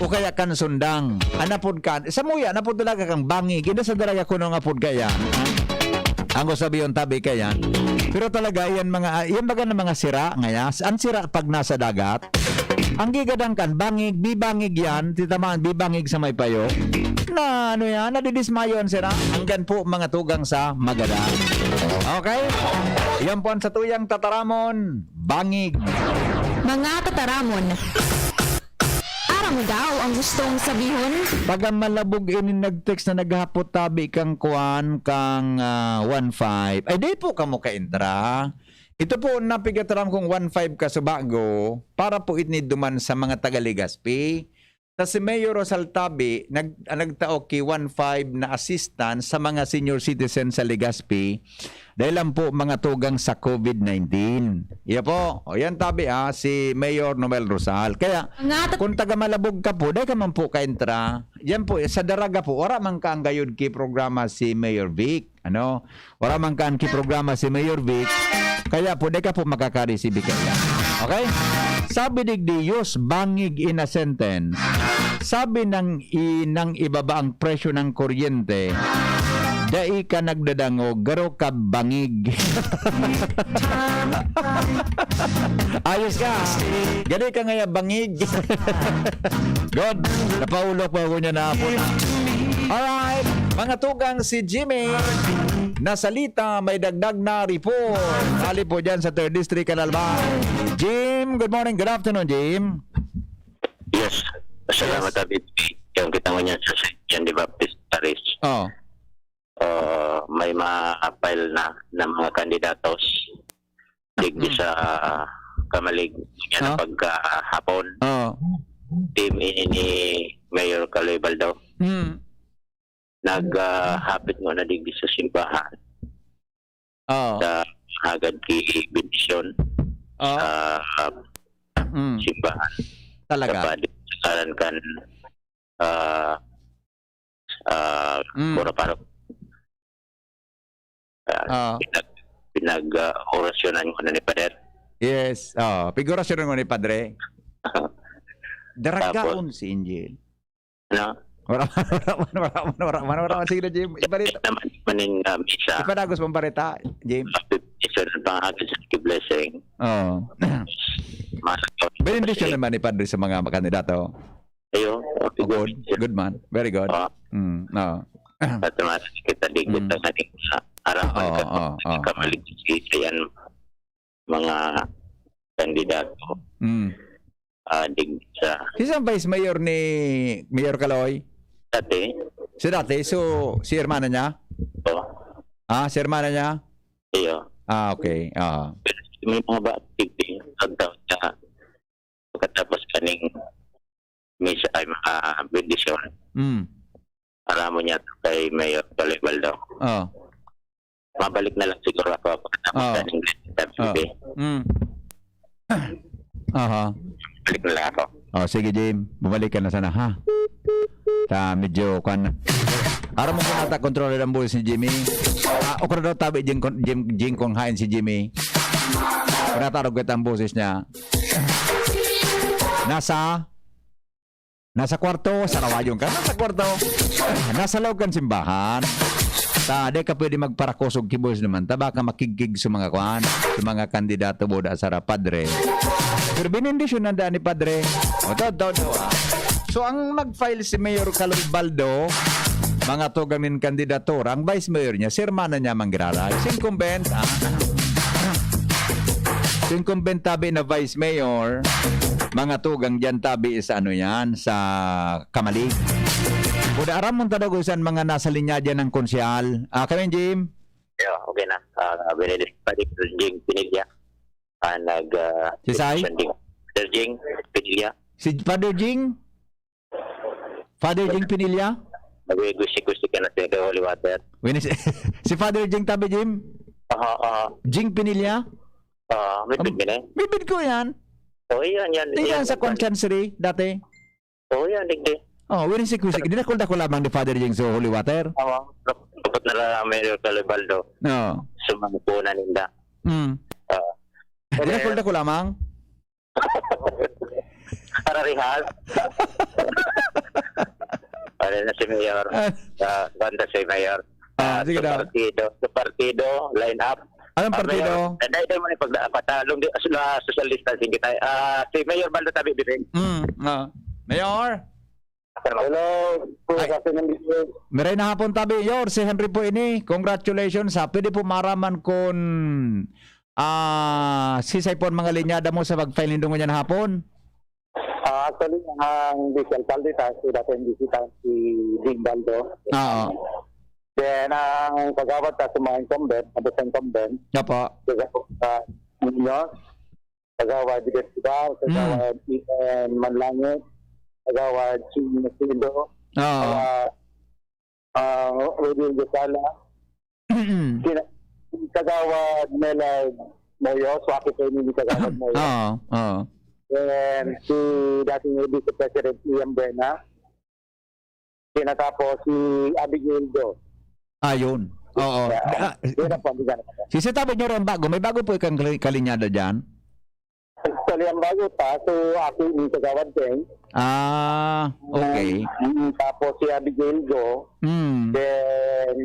o kaya kan sundang. Anapod ka. Sa muya, anapod talaga kang bangi. Gina sa dalaga ko nung apod kaya. Ang ko sabi yung tabi kaya. Pero talaga, yan baga ng mga sira ngaya. Ang sira pag nasa dagat. Ang gigadang kan, bangig, bibangig yan. Titamaan, bibangig sa may payo. Na ano yan, nadidismayo ang sira. Hanggan po mga tugang sa magada. Okay? Yan po ang sa tuyang tataramon. Bangig. Mga tataramon. Aram daw ang gustong sabihon. Pag ang malabog ini nag-text na naghapot tabi kang kuan kang 1.5. Ay di po kamo ka-intra. Ito po napigataram kong 1.5 ka subago para po itni duman sa mga taga-Legazpi. Sa si Mayor Rosal Tabi nagtao ki 1.5 na assistant sa mga senior citizen sa Legazpi dahil lang po mga tugang sa COVID-19. Iya po. O yan tabi si Mayor Noel Rosal. Kaya kung taga Malabog ka po, dahil ka man po ka-intra. Yan po, sa Daraga po, ora man ka ang gayud ki programa si Mayor Vic. Ora man ka ang ki programa si Mayor Vic. Kaya po, dahil ka po makaka-receive kaya. Okay? Sabi digdiyos, bangig in a sentence. Sabi ng ibaba ang presyo ng kuryente, dai ka nagdadango, garo ka bangig. Ayos ka. Gani ka ngaya bangig. Good. Napaulok pa ako niya na po na. Alright. Mga tugang si Jimmy. Nasalita, may dagdag na report. Kali po dyan sa 3rd District, Kalalban. Jim, good morning, good afternoon, Jim. Yes. Salamat, David. Yung kita mo niya sa St. John the Baptist Parish. Oh. May ma-file na ng mga kandidatos digdi sa Kamalig yan pagkahapon. Team ini ni Mayor Kaloy Baldaw. Naghapit mo na digdi sa simbahan. Sa agad ki bendisyon sa simbahan. Talaga. Kapag saran kan pura-paro. Pinag-orasyonan ko na ni Pader. Yes. Figurasyon mo ni Padre. Daragaon si Angel. Ano? Wala. Sige na, Jim. Ibarita. Naman maning misa. Ipadagos mong barita, Jim. Isa na pangagad sa blessing. Benediction naman ni Padre sa mga kandidato. Ayo. Good. Good man. Very good. At naman kita digit ang ating arapan Kamalig yan mga kandidato. Digit sa... Sisang vice mayor ni Mayor Kaloy? Dati. Si dati? So, si hermana niya? Si hermana niya? Iyo. Okay. May mga ba-activity pagdaw na pagkatapos kaning misa ay bendisyon. Alam mo niya kay Mayor Kaloy Baldaw. Mabalik na lang siguro ako pagkatapos kaning WB. Balik na lang ako. Sige, Jim. Bumalik ka na sana, ha? Medyo kan. Aram mo kung nata kontrol ang buhay si Jimmy. O kung daw tabi Jim kung hain si Jimmy. Kung natarog ang boses niya. Nasa kwarto, sa rawayong ka. Nasa kwarto. Nasa loob kan simbahan. Di ka pwede magparakosog kibos naman. Baka makigig sa mga kuhan. Sa mga kandidato boda sa Padre. Pero binindisyon na daan ni Padre. So ang nag-file si Mayor Kaloy Baldaw, mga tugamin kandidatura, ang vice mayor niya, si hermana niya manggiraray. Si incumbent tabi na vice mayor, mga tugang dyan tabi sa sa Kamalig. Buda aram mong tadagusan mga nasa linya dyan ng konsyal. Kami, Jim? Yeah, okay na. Benedict Jing Pinilya. Si Sai? Father Jing Pinilya. Si Father Jing? Father Jing Pinilya? Nag-gusti ka na sa Holy Water. Si Father Jing tabi, Jim? Jing Pinilya? Bibid mo na. Bibid ko yan. Yan. Yan sa Conchancery dati. Yan, digdi. Winning si Kusik. Hindi na kulta ko lamang ni Father Jing sa Holy Water. Dapat na lang Mayor Kaloy Baldaw. Sumangko na ninda. Hindi na kulta ko lamang. para rehab. Ano na si Mayor? Banda si Mayor. Sige daw. Sa partido, line up. Anong partido? Dahil mo na pagpatalong di social distancing kita. Si Mayor Baldo Tabi Bibig. Mayor? Hello. Meray na hapon tabi. Yor, si Henry po ini. Congratulations ha. Pwede po maraman kung sisay po ang mga linyada mo sa pag-file nindungan niya na hapon. Actually, ang Vice Alcalde si dating bisita si Ding Baldo. Oo. Then, ang kagawad sa mga incumbent, abot sa incumbent, Opo. kagawad sa Muñoz, kagawad Digat Sidal, kagawad Ian Manlangit, kagawad Ching Nasido, Oo. Rodil Gusala, kagawad Melad Moyo, swaki ko yung kagawad Moyo. Oo. Then, si dating Vice President Liam Bena, sinatapos si Abigail Do. Ayun. Oo. Yun na po, hindi ganun. Sisitabi niyo rin bago. May bago po ikang kalinyada dyan? Actually, ang bago pa, so ako yung kagawad din. Okay. Tapos si Abigail Go, then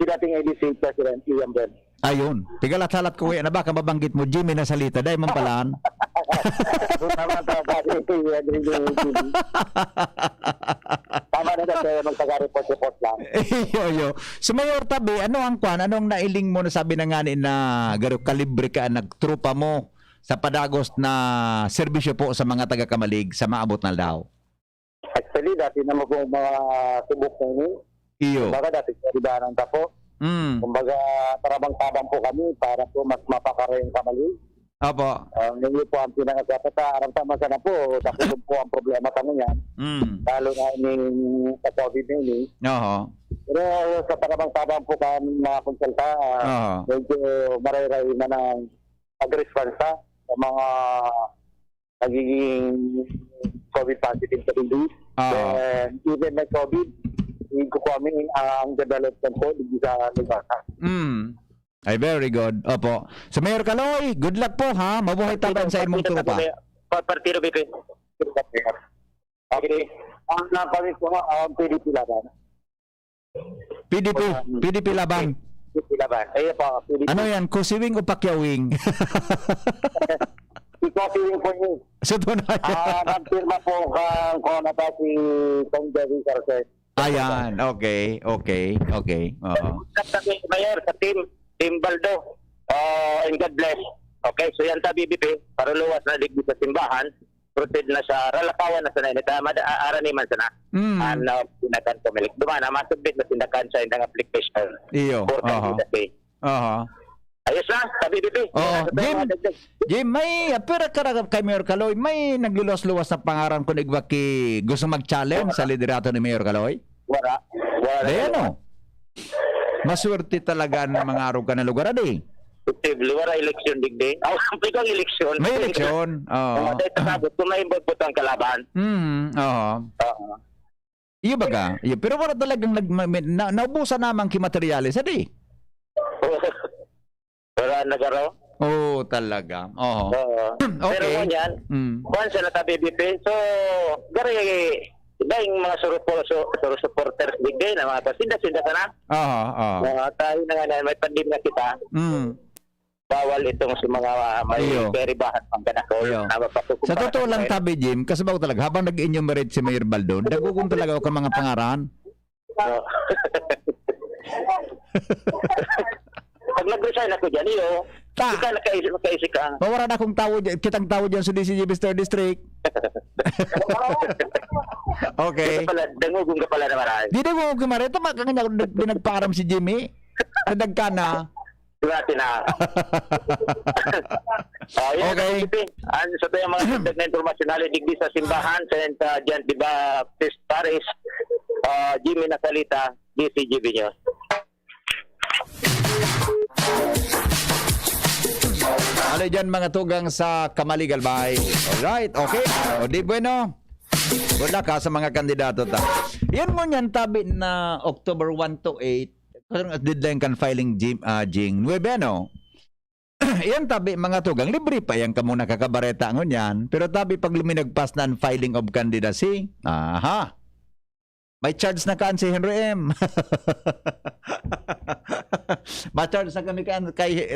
si dating ADC President Liam Ben. Ayun. Tigalat-salat ko na baka mabanggit mo Jimmy na salita. Dahil mampalaan. Tama na tayo magpag-report lang. Yo. So Mayor Tabi, ano ang kwan? Anong nailing mo na sabi na nga ni na garo kalibre ka nagtrupa mo sa padagos na serbisyo po sa mga taga-Kamalig sa maabot na daw? Actually, dati naman po mga subok na yun. Iyo. Kumbaga dati sa Ribaran ka po. Kumbaga tarabang-tabang po kami para po mas mapakaroon Kamalig. Opo. Ngayon po ang pinakasapata, aram tama sana po, takulog po ang problema kami yan. Lalo na sa COVID na ini. Oo. Pero sa tarabang-tabang po kami mga konsulta, medyo maray-ray na ng pag-responsa sa mga nagiging COVID positive sa hindi. And even may COVID, hindi ko kami ang development po dito sa lugar. Ay, very good. Opo. So, Mayor Kaloy, good luck po, ha? Mabuhay taban sa imong trupa. Partido BP. Okay. Ang nakawin ko ang PDP laban. PDP laban. PDP laban. Ayun po, PDP. Ano yan? Kusiwing o pakyawing? Ikusiwing po yun. So, ito na yan. Nagpirma po kung na pa si Kong Jerry Carces. Ayan. Okay. Oo. Mayor, sa Team Baldo, and God bless. Okay, so yan ta BBP, para luwas na digdi sa simbahan, proceed na sa ralapawan na sa nainita, araniman sana. Ano, sinakan kumilik. Dumana, masubit na sinakan sa indang application. Iyo. Oo. Ayos na, sa BBP. Jim, may, pero kay Mayor Kaloy, may naglilos-luwas na pangaran kung igwaki gusto mag-challenge sa liderato ni Mayor Kaloy? Wala. Ayan o. Maswerte talaga ng mga araw ka na lugar, adi. Posible, wala eleksyon digdi. Sabi ko eleksyon. May eleksyon. Oo. Kung may imbot ang kalaban. Oo. Iyo baga. Iyo, pero wala talagang naubusan naman kimaterialis, adi. Wala nagaro. Oo, talaga. Oo. Pero Okay. mo yan, once na ta BBP, so, gari, dahil mga supporters digdi na mga pasinda-sinda ka na. Oo. Tayo na nga, may pandim na kita. Bawal itong si mga may Iyo. very bahat pang ganakol. Iyo. Sa totoo lang tabi, Jim, kasi bago talaga, habang nag-enumerate si Mayor Baldo, nagugong talaga ako mga pangaran. Pag nag-resign ako dyan, iyo, hindi ka nakaisip ka. Mawara na akong tao, kitang tao dyan sa DCGB Star District. Okay. Dangugong ka pala na marami. Di na ko kumarito, makakanya ko nagparam si Jimmy. Nadag na. Dati na. Okay. Ano sa tayo mga sundag na informasyon digdi sa simbahan sa dyan, di ba, Paris, Jimmy Nasalita, DCGB nyo. Ano dyan mga tugang sa Kamaligal Bay? Alright, okay. O di bueno. Good luck ha sa mga kandidato ta. Yan mo niyan tabi na October 1 to 8. Deadline kan filing Jing. Nuebe no? Yan tabi mga tugang, libre pa yan kamo nakakabareta ngon yan. Pero tabi pag luminagpas na ang filing of candidacy, aha, may charge na kaan si Henry M. Ma-charge na kami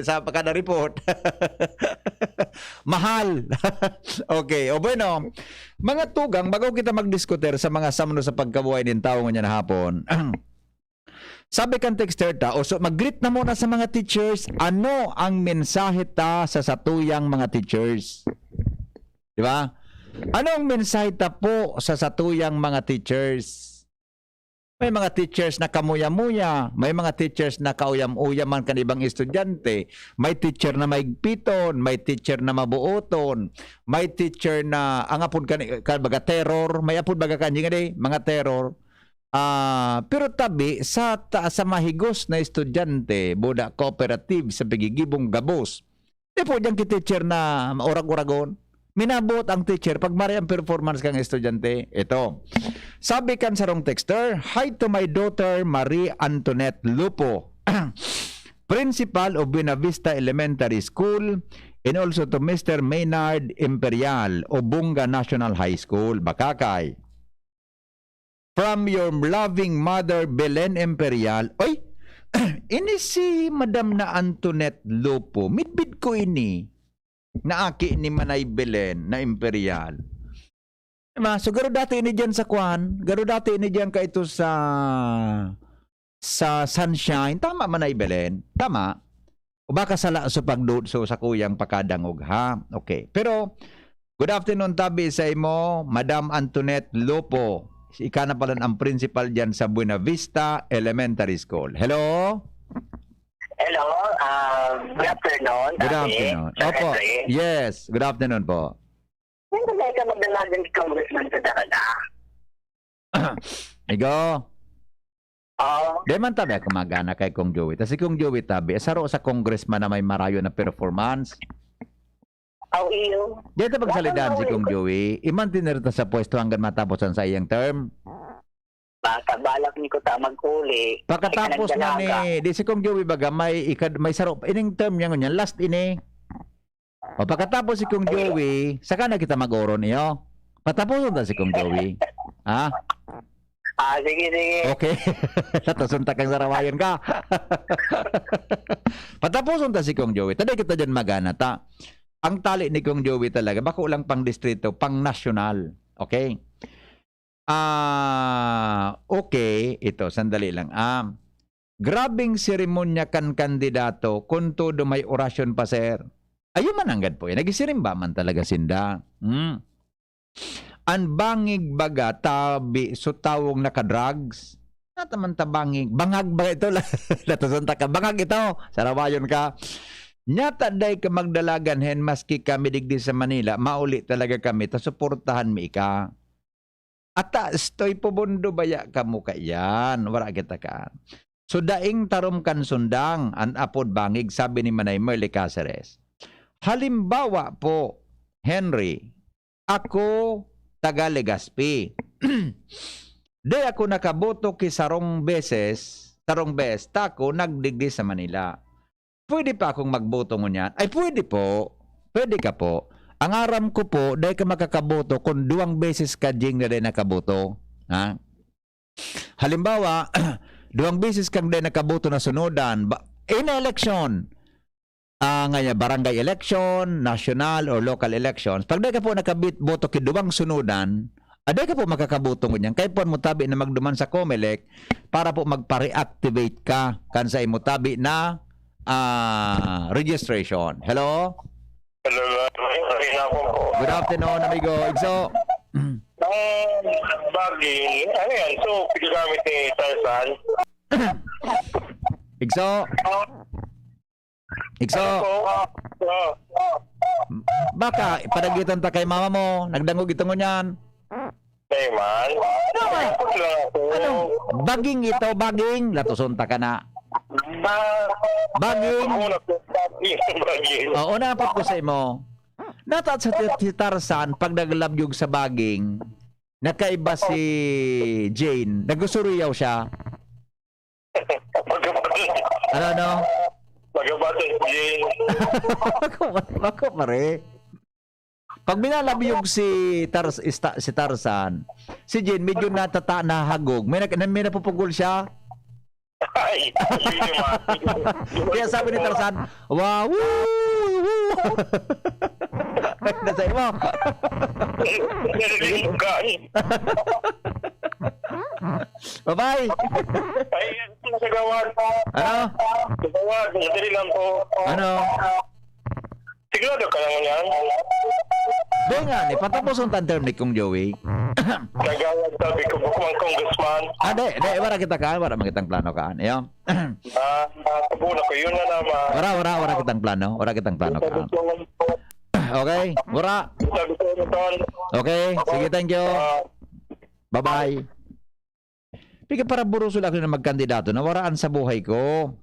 sa kada report. Mahal. Okay, o bueno, mga tugang, bago kita magdiskuter sa mga samno sa pagkabuhay din tao nga na hapon, sabi kan texter ta, o so mag-greet na muna sa mga teachers, ano ang mensahe ta sa satuyang mga teachers? Di ba? Ano ang mensahe ta po sa satuyang mga teachers? May mga teachers na kamuya-muya, may mga teachers na kauyam-uyaman kan ibang estudyante, may teacher na maigpiton, may teacher na mabuoton, may teacher na ang apod kan baga terror, may apod baga kanjing ade, mga terror. Pero tabi sa mahigos na estudyante, boda cooperative sa pagigibong gabos. Di po diyang teacher na orag-oragon. Minabot ang teacher pag mari ang performance kang estudyante. Ito. Sabi kan sarong texter, hi to my daughter Marie Antoinette Lupo, principal of Buena Vista Elementary School, and also to Mr. Maynard Imperial of Bunga National High School, Bakakay. From your loving mother, Belen Imperial. Oy, ini si Madam na Antoinette Lupo. Midbid ko ini. Naaki ni Manay Belen na Imperial. Diba? So, garo dati ini dyan sa Kwan. Garo dati ini dyan ka ito sa Sunshine. Tama, Manay Belen. Tama. O baka sala sa pagdood so sa kuyang pakadangog, ha? Okay. Pero, good afternoon tabi sa imo, Madam Antoinette Lupo. Ika na pala ang principal dyan sa Buena Vista Elementary School. Hello? Hello, good afternoon. Good afternoon. Opo. Yes, good afternoon po. Hindi ba ka magdalagan ni Congressman sa Darada? Igo. Oo. Di man tabi ako magana kay Kong Joey. Kasi Kong Joey tabi, saro sa congressman na may marayo na performance. Aw, iyo. Di ito pagsalidaan si Kong Joey. Iman tinirta sa pwesto hanggang matapos ang sa iyang term. Baka balak ni ko ta mag-uli. Pagkatapos na ni, di si Kong Joey baga, may saro, ining term niya ngunyan, last ini. O pagkatapos si Kong Joey, saka na kita mag-oron niyo. Patapos na si Kong Joey. Ha? Sige, sige. Okay. Natasunta kang sarawayan ka. Patapos na si Kong Joey. Taday kita dyan magana ta. Ang tali ni Kong Joey talaga, bako lang pang distrito, pang nasyonal. Okay? Okay, ito, sandali lang. Grabing seremonya kan kandidato kung todo may orasyon pa, sir. Ayun mananggad po. Nagisirimba man talaga sinda. Ang bangig baga, tabi, so tawong nakadrugs. Nataman tabangig. Bangag ba ito? Natasunta ka. Bangag ito. Sarawayon ka. Nyata day ka magdalagan hen maski kami digdi sa Manila, mauli talaga kami, ta suportahan mi ka. Ata, stoy pubundo baya kamo kayan. Wala kita ka. So, daing tarom kan sundang, an apod bangig, sabi ni Manay Merle Caceres. Halimbawa po, Henry, ako taga Legazpi. Di ako nakaboto ki sarong beses, tako nagdigdi sa Manila. Pwede pa akong magboto ngunyan? Ay, pwede po. Pwede ka po. Ang aram ko po, dahil ka makakaboto kung 2 beses ka jing na dahil nakaboto. Ha? Halimbawa, 2 beses kang dahil nakaboto na sunudan, in election, ngayon, barangay election, national or local elections, pag dahil ka po nakaboto ki 2 sunudan, aday ka po makakaboto ngunyan. Kaya po mo tabi na magduman sa COMELEC para po magpa-reactivate ka kan sa imo tabi na registration. Hello? Hello, Good afternoon, amigo. Igso. baging, ano yan? So, pinagamit ni Tarzan. Igso. Igso. Baka, padagitan ta kay mama mo. Nagdangog ito ngunyan. Man. Ano? Baging ito, baging. Latusunta ka na. Baging. Oo, napat ko sa imo. Natat sa Tarzan, pag naglabyog sa baging, nakaiba si Jane, nagusuriyaw siya. Ano? Magabat Jane. Ako pare. Pag binalabiyog si Tarzan, si Jane medyo nahagog. May napupugol siya. Ay, yun naman. Kaya sabi ni Tarzan, wow, woo, woo. Nasa mo. Narinig ko ka. Bye-bye. Ay, nasagawad. Ano? Nasagawad, madali lang po. Ano? Sigurado ka naman yan. Doon nga, patapos ang term ni Kong Joey. Nagawad sabi ko, bukmang congressman. Wala kita kaan, wala makitang plano kaan. Ayan. Kabuna ko, yun na naman. Wala kitang plano. Wala kitang plano kaan. Okay, wala. Sabi ko na ton. Okay, sige, thank you. Bye-bye. Pika para burusol ako na magkandidato na waraan sa buhay ko.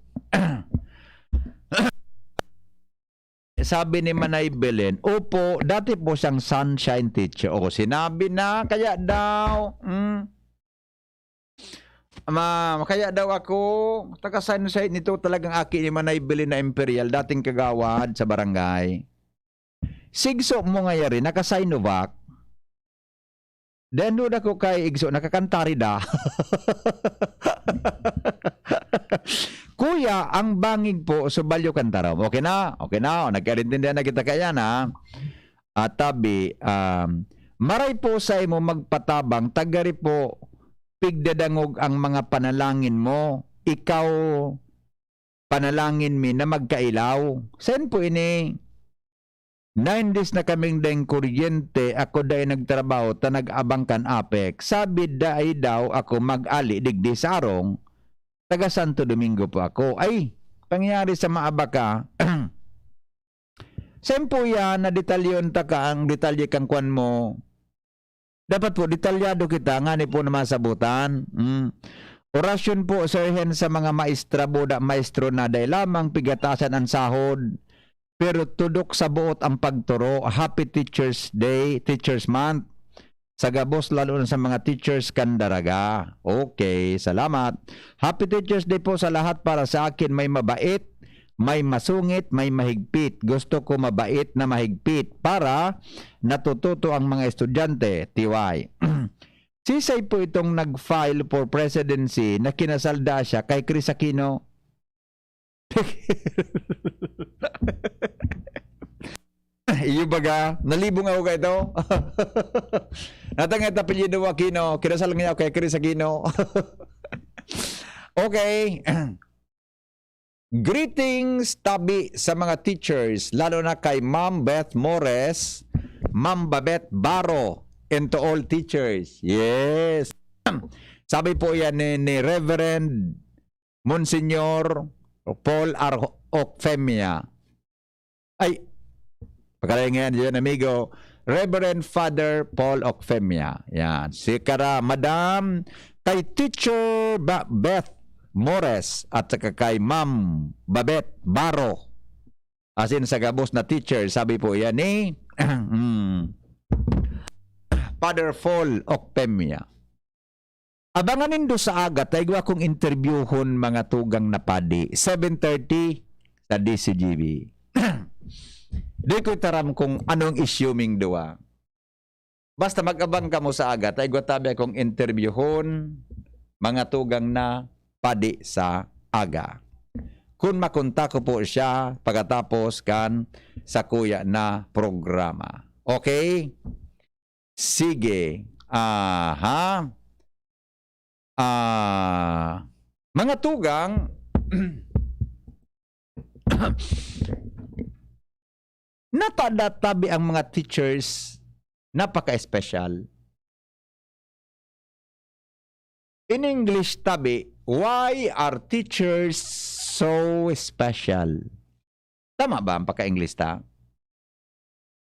Sabi ni Manay Belen, opo, dati po siyang sunshine teacher. O, sinabi na, kaya daw. Kaya daw ako, taga-sunshine nito talagang aki ni Manay Belen na Imperial, dating kagawad sa barangay. Sigso mo nga yari, naka-Sinovac. Then doon ako kay Igso, nakakantari da. Kuya, ang bangig po sa Balyo Cantaram. Okay na. Nagkarintindihan na kita kaya na. At tabi, maray po sa imo magpatabang, tagari po, pigdadangog ang mga panalangin mo. Ikaw, panalangin mi na magkailaw. Sen po ini? 9 days na kaming deng kuryente, ako dahil nagtrabaho, ta nag-abang kan APEC. Sabi dahil daw ako mag-ali digdi sa arong, taga Santo Domingo po ako. Ay, pangyari sa maabaka. Sempo yan, na detalyon ta ka, ang detalye kang kwan mo. Dapat po, detalyado kita, nga ni po na masabutan. Orasyon po, sirhen sa mga maestra, boda, maestro na dahil lamang pigatasan ang sahod. Pero tudok sa buot ang pagturo. Happy Teachers Day, Teachers Month. Sa gabos lalo na sa mga teachers kandaraga. Okay, salamat. Happy Teachers Day po sa lahat. Para sa akin may mabait, may masungit, may mahigpit. Gusto ko mabait na mahigpit para natututo ang mga estudyante. TY. Sisay po itong nag-file for presidency na kinasalda siya kay Chris Aquino. Iyo baga, nalibong ako ka ito. Natangit apelyido Aquino, kinasal niya kay Chris Aquino. Okay. Greetings tabi sa mga teachers, lalo na kay Ma'am Beth Mores, Ma'am Babette Baro, and to all teachers. Yes. Sabi po yan ni Reverend Monsignor Paul R. Ocfemia. Ay, pagkalayan yan, amigo. Reverend Father Paul Ocfemia. Yan. Si Kara, Madam, kay Teacher Beth Mores at saka kay Ma'am Babette Baro. As in sa gabos na teacher, sabi po yan ni Father Paul Ocfemia. Abangan nindo sa aga, tayo akong interviewon mga tugang na padi. 7:30 sa DCGB. Di ko taram kung anong isuming duwa. Basta mag-abang ka mo sa aga, tayo tabi akong interviewon mga tugang na padi sa aga. Kung makunta ko po siya pagkatapos kan sa kuya na programa. Okay? Sige. Mga tugang, natadatabi ang mga teachers, napaka-special. In English tabi, why are teachers so special? Tama ba ang pagka-English ta?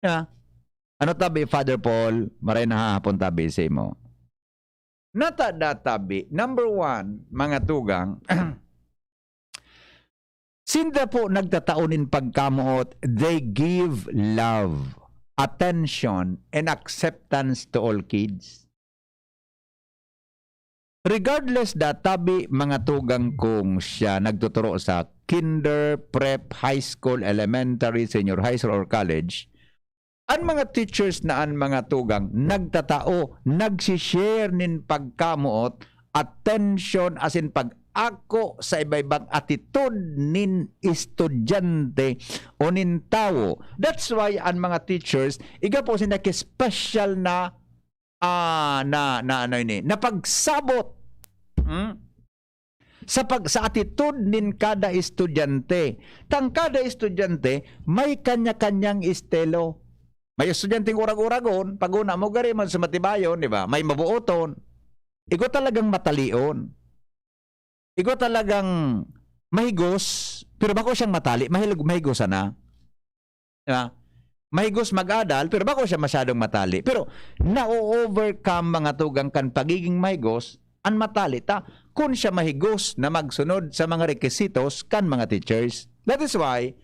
Yeah. Ano tabi, Father Paul? Maray na hahapon tabi sa mo. Natadatabi, number 1, mga tugang, sinda po nagtataunin pagkamuot, they give love, attention, and acceptance to all kids. regardless tabi mga tugang kung siya nagtuturo sa kinder, prep, high school, elementary, senior high school, or college, ang mga teachers na ang mga tugang nagtatao, nagsishare nin pagkamuot, attention as in pag-ako sa iba-ibang attitude nin estudyante o nin tao. That's why ang mga teachers, iga po sila special na pagsabot sa attitude nin kada estudyante. Tang kada estudyante may kanya-kanyang estilo. May estudyanteng urag-uragon, pag una mo gari man sa matibayon, di ba? May mabuoton. Igo talagang matalion. Igo talagang mahigos, pero bako siyang matali, mahigos na. Di ba? Mahigos mag-adal, pero bako siya masyadong matali. Pero na-overcome mga tugang kan pagiging mahigos, ang matali ta kung siya mahigos na magsunod sa mga requisitos kan mga teachers. That is why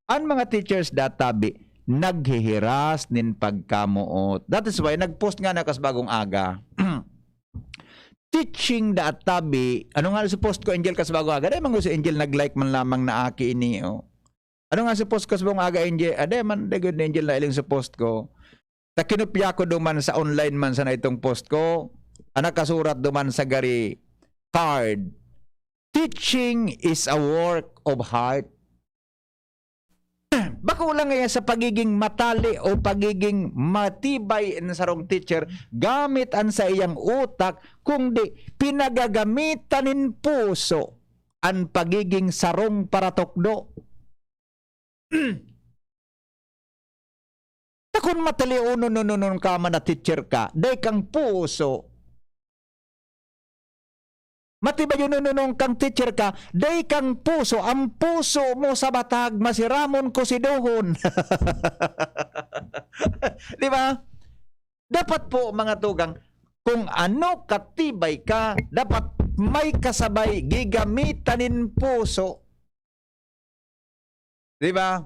ang mga teachers databi naghihiras nin pagkamuot. That is why nagpost nga na kas bagong aga. Teaching databi, ano nga sa post ko Angel kas bagong aga? Dahil man si Angel nag-like man lamang na aki ini. Oh. Ano nga sa post kas bagong aga Angel? Dahil man good Angel na iling sa post ko. Ta kinupya ko duman sa online man sa na itong post ko. Anak kasurat duman sa gari card. Teaching is a work of heart. Bako lang ngayon sa pagiging matali o pagiging matibay ng sarong teacher, gamit ang sa iyang utak, kundi pinagagamitan nin puso ang pagiging sarong paratokdo. Takon matali uno ka man na teacher ka, day kang puso. Matibay yun nung kang teacher ka, day kang puso, ang puso mo sa batag, masiramon ko si Dohon. Di ba? Dapat po mga tugang, kung ano katibay ka, dapat may kasabay, gigamitan puso. Di ba?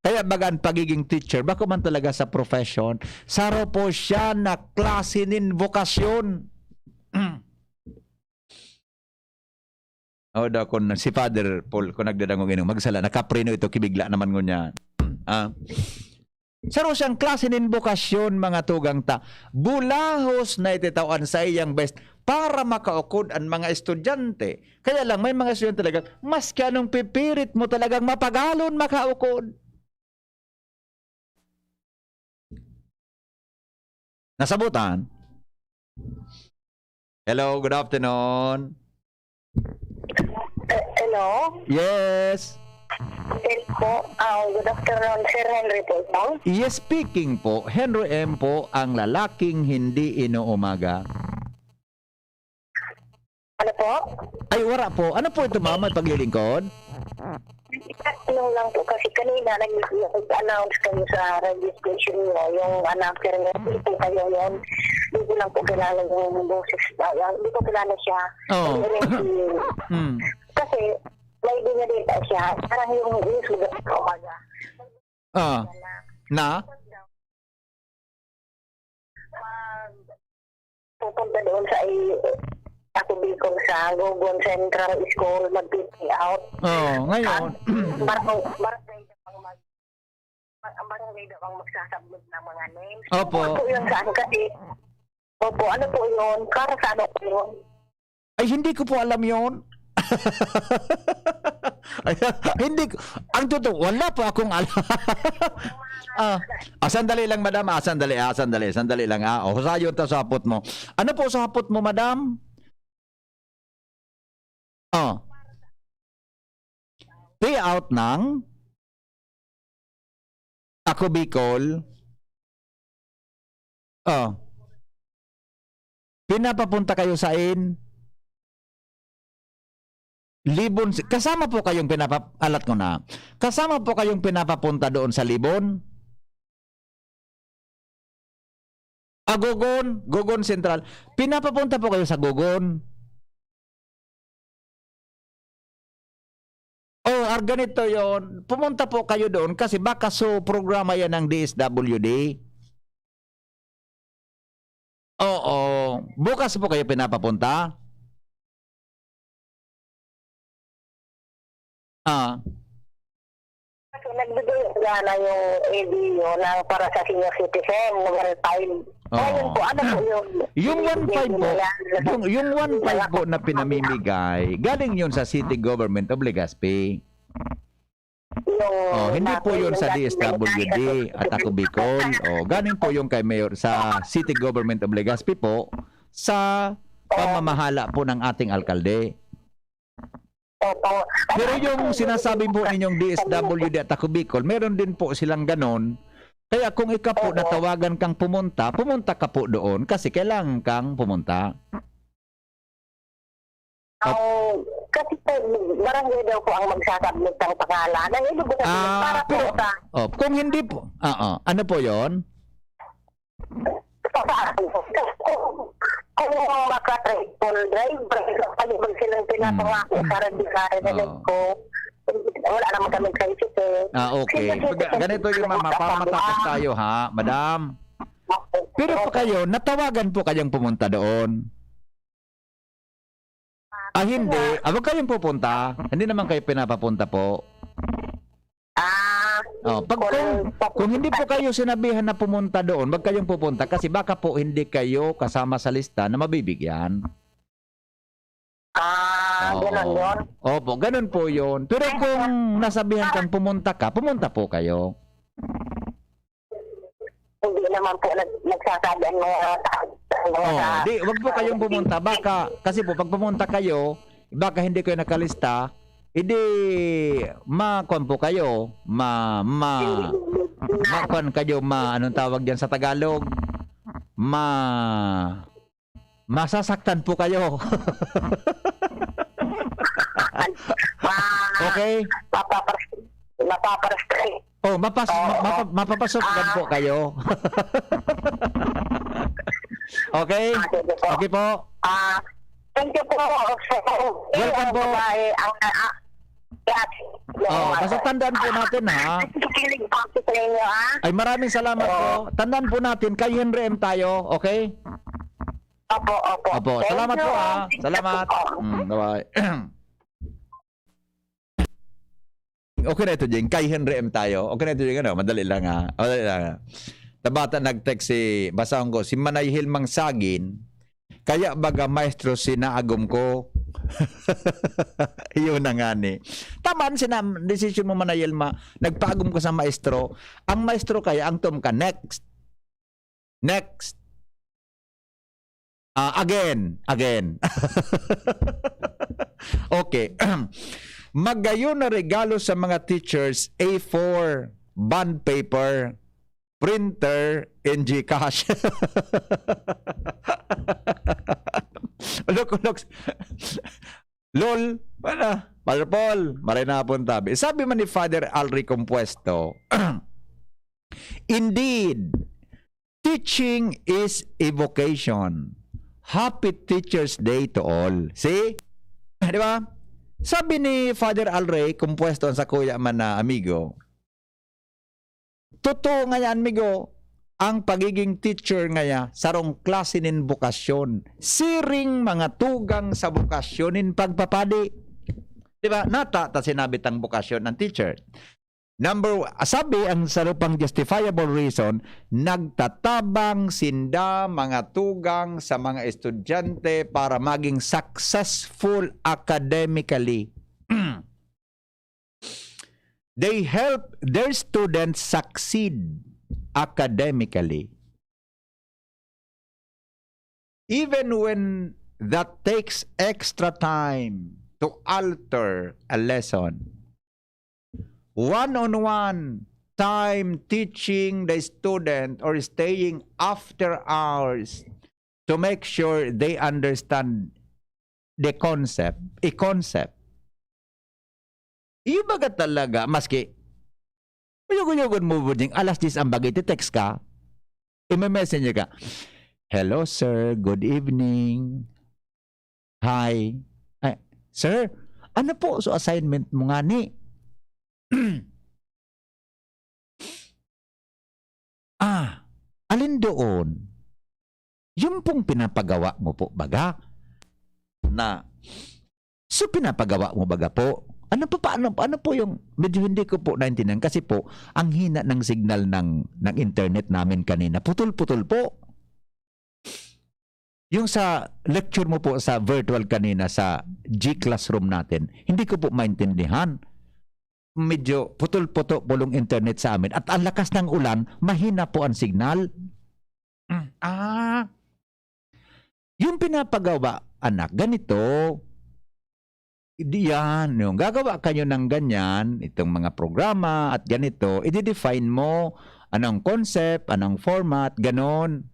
Kaya bagan pagiging teacher, bako man talaga sa profession, saro po siya na klase nin vokasyon. Da kon si Father Paul ko nagdadangog ino magsala nakapreno ito kibigla naman ngunya. Saro siyang klase nin bokasyon mga tugang ta. Bulahos na ititawan sa iyang best para makaukod ang mga estudyante. Kaya lang may mga estudyante talaga mas kanong pipirit mo talagang mapagalon makaukod. Nasabutan? Hello, good afternoon. Hello? Yes. Po, good afternoon, Sir Henry po. No? Yes, speaking po. Henry M. po ang lalaking hindi inuumaga. Ano po? Ay, wala po. Ano po ito, mama? Paglilingkod? Ano lang po, kasi kanina nag-announce kayo sa registration nyo, yung announcer nyo, ito kayo yun. Hindi ko lang po kilala yung boses. Hindi ko kilala siya. Oo. Kasi, may dinadita siya. Parang yung news mo sa umaga. Na? Pupunta doon sa ako Bicol sa Gogon Central School mag-pick out. Ngayon. Barangay daw ang magsasubmit ng mga names. Opo. Ano po yun saan kasi? Opo, ano po yun? Para sa ano po yun? Ay, hindi ko po alam yun. Ay, hindi ko. Ang totoo, wala po akong alam. Sandali lang, madam. Sandali lang. Husayon ta sa hapot mo. Ano po sa hapot mo, madam? Payout ng Ako Bicol. Pinapapunta kayo sa Libon. Kasama po kayong alat ko na. Kasama po kayong pinapapunta doon sa Libon. Gogon Central. Pinapapunta po kayo sa Gogon. Ganito yon. Pumunta po kayo doon kasi baka programa yan ng DSWD. Oo. Bukas po kayo pinapapunta? Ah, Kasi nagbigay na yung LDO ng para sa senior citizen, number 5. Ngayon po, ano po yung... yung 1.5 po, yung 1.5 po na pinamimigay, galing yun sa City Government of Legazpi. Hindi po yun sa DSWD at ako Bicol. Galing po yung kay Mayor sa City Government of Legazpi po sa pamamahala po ng ating alkalde. Opo. Pero yung sinasabi po ninyong DSWD at ako Bicol, meron din po silang ganon. Kaya kung ikaw po natawagan kang pumunta ka po doon kasi kailangan kang pumunta. Kasi po, barangay daw po ang magsasubmit ng pangalan. Ang ibig ko sabihin, para po sa... Kung hindi po, ano po yon? Kung maka-triple driver, palibag silang pinapangako sa radikare ko, wala naman kami crisis eh. Okay. Ganito yung mama, para matapos tayo ha, madam. Pero po kayo, natawagan po kayong pumunta doon. Hindi. Wag kayong pupunta. Hindi naman kayo pinapapunta po. Kung hindi po kayo sinabihan na pumunta doon, wag kayong pupunta kasi baka po hindi kayo kasama sa lista na mabibigyan. Ganun yun. Opo, ganun po yun. Pero kung nasabihan kang pumunta ka, pumunta po kayo. Hindi naman po nagsasabi ang mga tao. Wag po kayong pumunta. Baka, kasi po pag pumunta kayo, baka hindi kayo nakalista, hindi makuan po kayo, makuan kayo, anong tawag diyan sa Tagalog? Masasaktan po kayo. Okay? Mapaparastray. Mapapasok po kayo. Okay? Okay po. Thank you po. Welcome po. Basta tandaan po natin ha. Kikilig po ako sa inyo ha. Ay maraming salamat po. Tandaan po natin, kay Henry M tayo, okay? Opo. Salamat po ha. Salamat. Bye-bye. Okay na ito, Jing. Kay Henry M tayo. Okay na ito, Jing. Madali lang ha. Tabata nag-text basahan ko, si Manay Hilmang Sagin, kaya baga maestro sinaagom ko. Yun na nga ni. Taman, decision mo Manay Hilma, nagpaagom ko sa maestro. Ang maestro kaya, ang tom ka, next. Again. Okay. Magayon na regalo sa mga teachers, A4, bond paper, printer, and Gcash. Look. Lol, Paul, maray na punta. Sabi man ni Father Alri Compuesto, indeed, teaching is a vocation. Happy Teacher's Day to all. See? Di ba? Sabi ni Father Alri Compuesto sa kuya man na amigo, totoo nga yan, amigo, ang pagiging teacher nga ya, sarong klase nin bukasyon. Siring mga tugang sa bukasyon nin pagpapadi. Diba? Nata sinabi tang bukasyon ng teacher. Sabi ang sarupang justifiable reason, nagtatabang sinda mga tugang sa mga estudyante para maging successful academically. They help their students succeed academically. Even when that takes extra time to alter a lesson. One-on-one time teaching the student or staying after hours to make sure they understand the concept, a concept. Iba ka talaga, maski uyog-uyogon mo buding alas 10 ang bagay, text ka, i-message ka, hello sir, good evening, hi, ay, sir, ano po so assignment mo nga ni? Alin doon? Yung pong pinapagawa mo po baga? So pinapagawa mo baga po? Ano pa paano ano po yung medyo hindi ko po naintindihan kasi po ang hina ng signal ng internet namin kanina. Putol-putol po. Yung sa lecture mo po sa virtual kanina sa G-Classroom natin, hindi ko po maintindihan. Medyo putol-pulong internet sa amin. At ang lakas ng ulan, mahina po ang signal. Yung pinapagawa, anak, ganito. Yan, yung gagawa kayo ng ganyan, itong mga programa at ganito, i-define mo anong concept, anong format, ganon.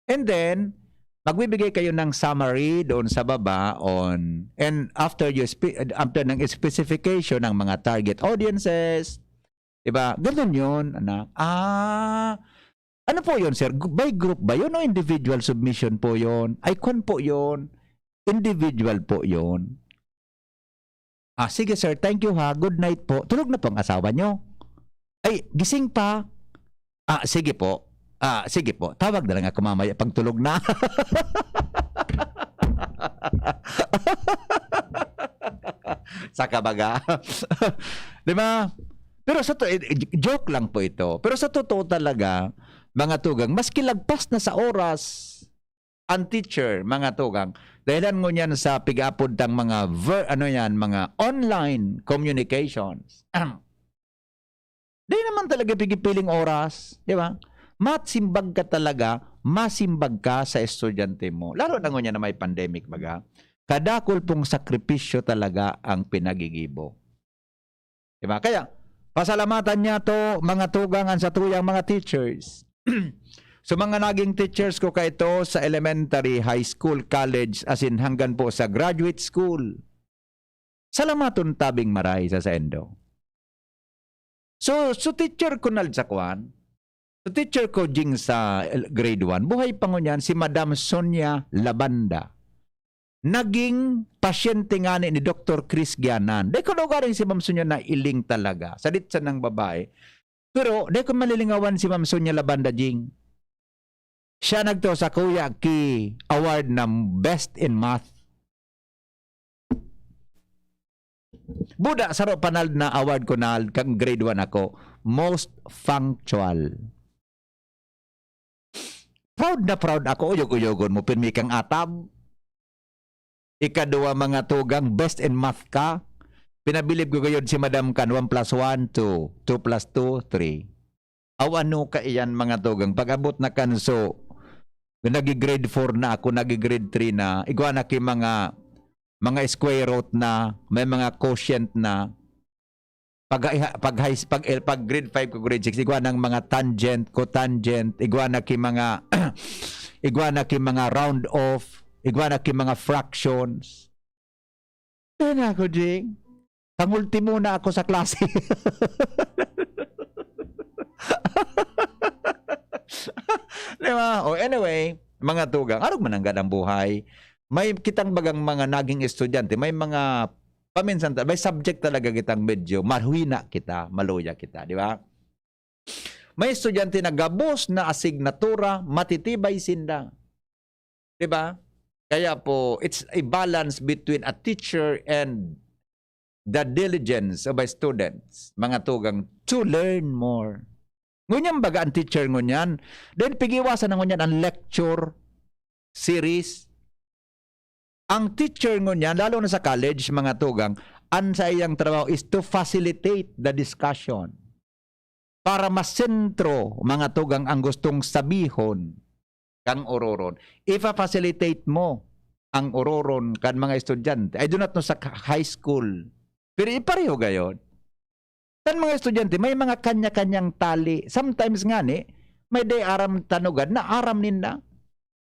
And then, magbibigay kayo ng summary doon sa baba and after ng specification ng mga target audiences, diba? Ganun yun, anak. Ano po yun, sir? By group ba yun o individual submission po yun? Icon po yun. Individual po yun. Sige sir, thank you ha. Good night po. Tulog na po ang asawa nyo. Ay, gising pa. Sige po. Sige po. Tawag na lang ako mamaya pag tulog na. Saka baga. Diba? Pero sa joke lang po ito. Pero sa totoo talaga, mga tugang, maski lagpas na sa oras ang teacher, mga tugang, dahilan mo niyan sa pig-upod ng mga mga online communications. Di naman talaga pigipiling oras, di ba? Masimbag ka talaga, masimbag ka sa estudyante mo. Lalo na ngunyan na may pandemic baga. Kadakol pong sakripisyo talaga ang pinagigibo. Di ba? Kaya, pasalamatan niya to mga tugangan sa tuyang mga teachers. So mga naging teachers ko kaito sa elementary, high school, college, as in hanggang po sa graduate school. Salamaton tabing maray sa sendo. So teacher ko nal sa kwan. So teacher ko jing sa grade 1. Buhay pa ngunyan si Madam Sonia Labanda. Naging pasyente nga ni Dr. Chris Gianan. Di ko lugarin si Ma'am Sonia na iling talaga. Sadit sa ng babae. Pero di ko malilingawan si Ma'am Sonia Labanda jing. Siya nagto sa Kuya Ki award ng Best in Math. Buda saro panal na award ko na kang grade 1 ako. Most punctual. Proud na proud ako. Uyog-uyogon mo pinmi kang atab. Ikadua mga tugang best in math ka. Pinabilib ko gayon si Madam Kan 1 plus 1, 2. 2 plus 2, 3. Ano ka iyan mga tugang. Pag-abot na kanso, nagi-grade 4 na ako, nagi-grade 3 na. Igwa na ki mga square root na, may mga quotient na. Pag grade 5 ko grade 6, igwa ng mga tangent, cotangent, igwa na ki mga igwa na ki mga round off, igwa na ki mga fractions. Yan ako, Jing. Pangultimo na ako sa klase. Diba? Anyway, mga tugang, arog mananggad ang buhay. May kitang bagang mga naging estudyante, may mga paminsan, may subject talaga kitang medyo marhuina kita, maluya kita, di ba? May estudyante na gabos na asignatura, matitibay sinda. Di ba? Kaya po, it's a balance between a teacher and the diligence of a students, mga tugang, to learn more. Ngunyan baga ang teacher ngunyan, then pigiwasan na ngunyan ang lecture series. Ang teacher ngunyan, lalo na sa college, mga tugang, ang sa iyang trabaho is to facilitate the discussion. Para masentro, mga tugang, ang gustong sabihon kang ororon. Ipa-facilitate mo ang ororon kan mga estudyante. I do not know sa high school. Pero ipareho gayon. Kan mga estudyante, may mga kanya-kanyang tali. Sometimes nga ni, may day aram tanugan na aram ninda.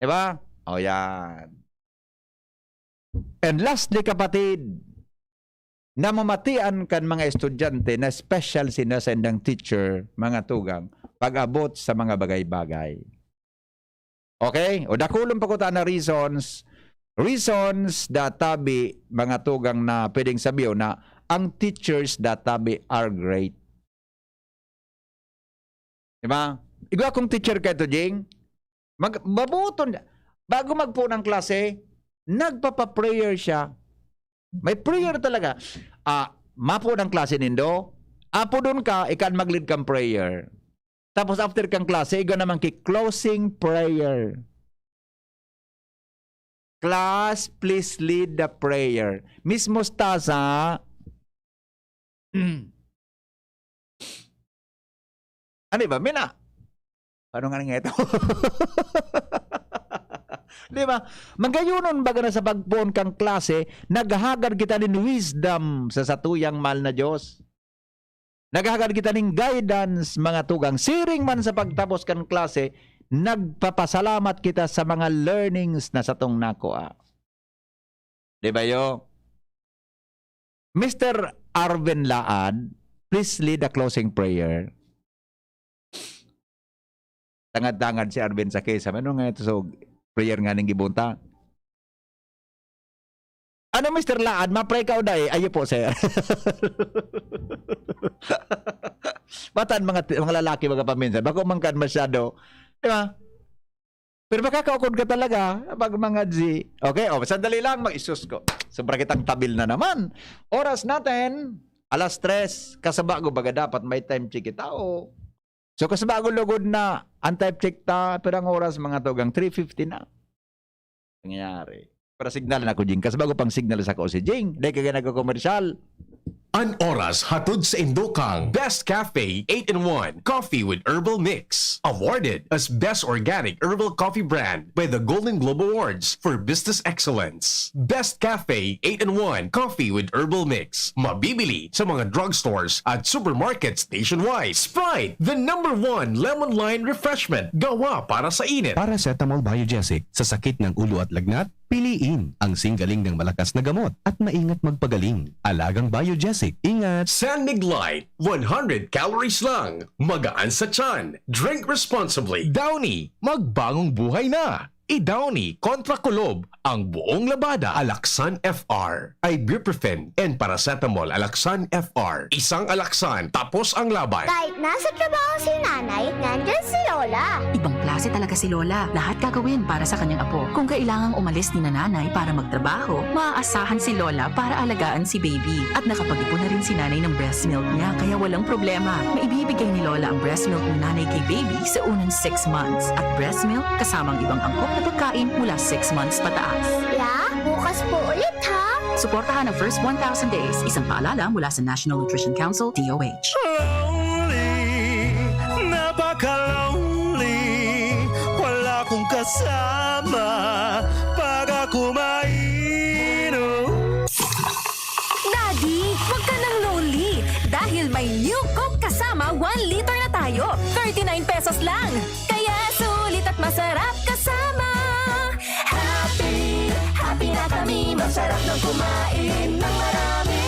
Diba? O yan. And lastly, kapatid, namamatian kan mga estudyante na special sinasendang teacher, mga tugang, pag-abot sa mga bagay-bagay. Okay? O dakulong pakuta na reasons databi, mga tugang na pwedeng sabihin na ang teachers databi are great. Diba? Igwa akong teacher ka ito, Jing. Mabuton. Bago magpo ng klase, nagpapa-prayer siya. May prayer talaga. mapo ng klase nindo, apo doon ka, ikan mag-lead kang prayer. Tapos after kang klase, iga naman closing prayer. Class, please lead the prayer. Miss Mostaza, ano ba, Mina? Ano nga nga ito? Di ba? Magayunon baga na sa pagpuon kang klase, naghahagad kita ng wisdom sa satuyang mahal na Diyos. Naghahagad kita ng guidance, mga tugang. Siring man sa pagtapos kang klase, nagpapasalamat kita sa mga learnings na satong nakuha. Di ba yo? Mr. Arvin Laad, please lead the closing prayer. Tangad-tangad si Arvin sa case. Ano nga ito? So, prayer nga ng gibunta. Ano, Mr. Laad? Ma-pray ka o dahi? Ayo po, sir. Batan mga lalaki, mga paminsan. Bako mangkan masyado. Diba? Pero makakaukod ka talaga pag mga G. Okay, sandali lang, mag-isus ko. Sobra kitang tabil na naman. Oras natin, 3:00. Kasabago baga dapat may time check kita o. So kasabago lugod na ang time check ta, pero ang oras mga tugang 3:50 na. Nangyayari. Para signal na ko, Jing. Kasabago pang signal sa ko si Jing. Dahil kaya nagko-commercial. An oras hatod sa Indokang Best Cafe 8-in-1 Coffee with Herbal Mix. Awarded as Best Organic Herbal Coffee Brand by the Golden Globe Awards for Business Excellence. Best Cafe 8-in-1 Coffee with Herbal Mix. Mabibili sa mga drugstores at supermarkets nationwide. Sprite, the #1 lemon lime refreshment. Gawa para sa init. Paracetamol Biogesic sa sakit ng ulo at lagnat. Piliin ang singgaling ng malakas na gamot at maingat magpagaling. Alagang Biogesic. Ingat! San Mig Light, 100 calories lang. Magaan sa tiyan. Drink responsibly. Downy, magbagong buhay na! I-Downy kontra kulob ang buong labada. Alaksan FR, ibuprofen, and paracetamol Alaksan FR. Isang alaksan, tapos ang laban. Kahit nasa trabaho si nanay, nandyan si Lola. Ibang klase talaga si Lola. Lahat gagawin para sa kanyang apo. Kung kailangang umalis ni nanay para magtrabaho, maaasahan si Lola para alagaan si baby. At nakapag-ipon na rin si nanay ng breast milk niya, kaya walang problema. Maibibigay ni Lola ang breast milk ng nanay kay baby sa unang 6 months. At breast milk kasamang ibang angkop na pagkain mula 6 months pataas. Ya, bukas po ulit ha. Suportahan ang first 1,000 days. Isang paalala mula sa National Nutrition Council, DOH. Lonely, napaka-lonely. Wala akong kasama pag ako mainom. Daddy, huwag ka nang lonely. Dahil may new Coke kasama 1 liter na tayo. 39 pesos lang. Kaya sulit at masarap kasama. Happy, happy na kami. Masarap nang kumain ng marami.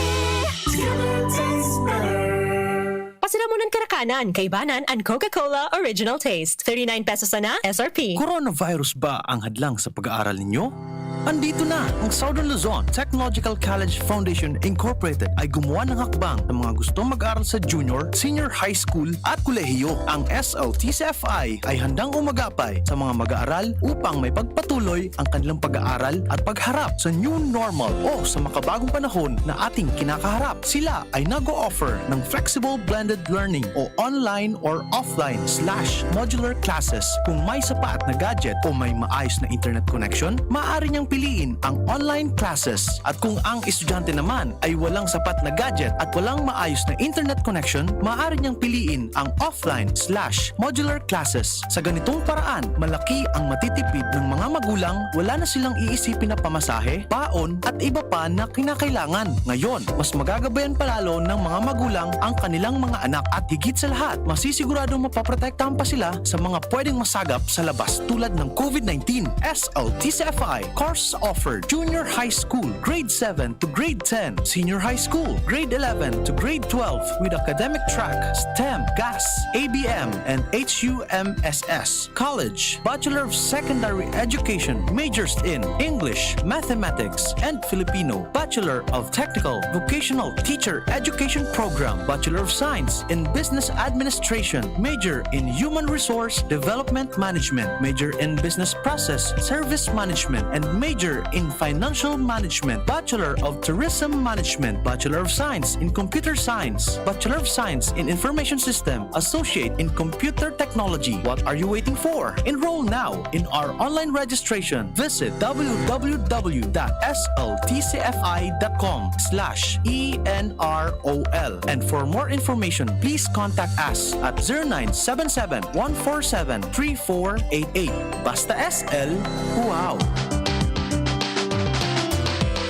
Pasiramunan Karakanan, Kaibanan, and Coca-Cola Original Taste. 39 pesos na SRP. Coronavirus ba ang hadlang sa pag-aaral ninyo? Andito na ang Southern Luzon Technological College Foundation Incorporated ay gumawa ng hakbang sa mga gustong mag-aral sa junior, senior high school at kolehiyo. Ang SLTCFI ay handang umagapay sa mga mag-aaral upang may pagpatuloy ang kanilang pag-aaral at pagharap sa new normal o sa makabagong panahon na ating kinakaharap. Sila ay nag-o-offer ng flexible blended learning o online or offline/modular classes. Kung may sapat na gadget o may maayos na internet connection, maaari niyang piliin ang online classes. At kung ang estudyante naman ay walang sapat na gadget at walang maayos na internet connection, maaari niyang piliin ang offline/modular classes. Sa ganitong paraan, malaki ang matitipid ng mga magulang, wala na silang iisipin na pamasahe, paon at iba pa na kinakailangan. Ngayon, mas magagabayan palalo ng mga magulang ang kanilang mga anak at higit sa lahat, masisiguradong mapaprotektahan pa sila sa mga pwedeng masagap sa labas tulad ng COVID-19. SLTCFI course offered junior high school, grade 7 to grade 10, senior high school, grade 11 to grade 12 with academic track, STEM, GAS, ABM, and HUMSS. College, Bachelor of Secondary Education, majors in English, Mathematics, and Filipino. Bachelor of Technical Vocational Teacher Education Program, Bachelor of Science in Business Administration, major in Human Resource Development Management, major in Business Process Service Management, and major Major in Financial Management, Bachelor of Tourism Management, Bachelor of Science in Computer Science, Bachelor of Science in Information System, Associate in Computer Technology. What are you waiting for? Enroll now in our online registration. Visit www.sltcfi.com/ENROL. And for more information, please contact us at 0977-147-3488. Basta SL, wow!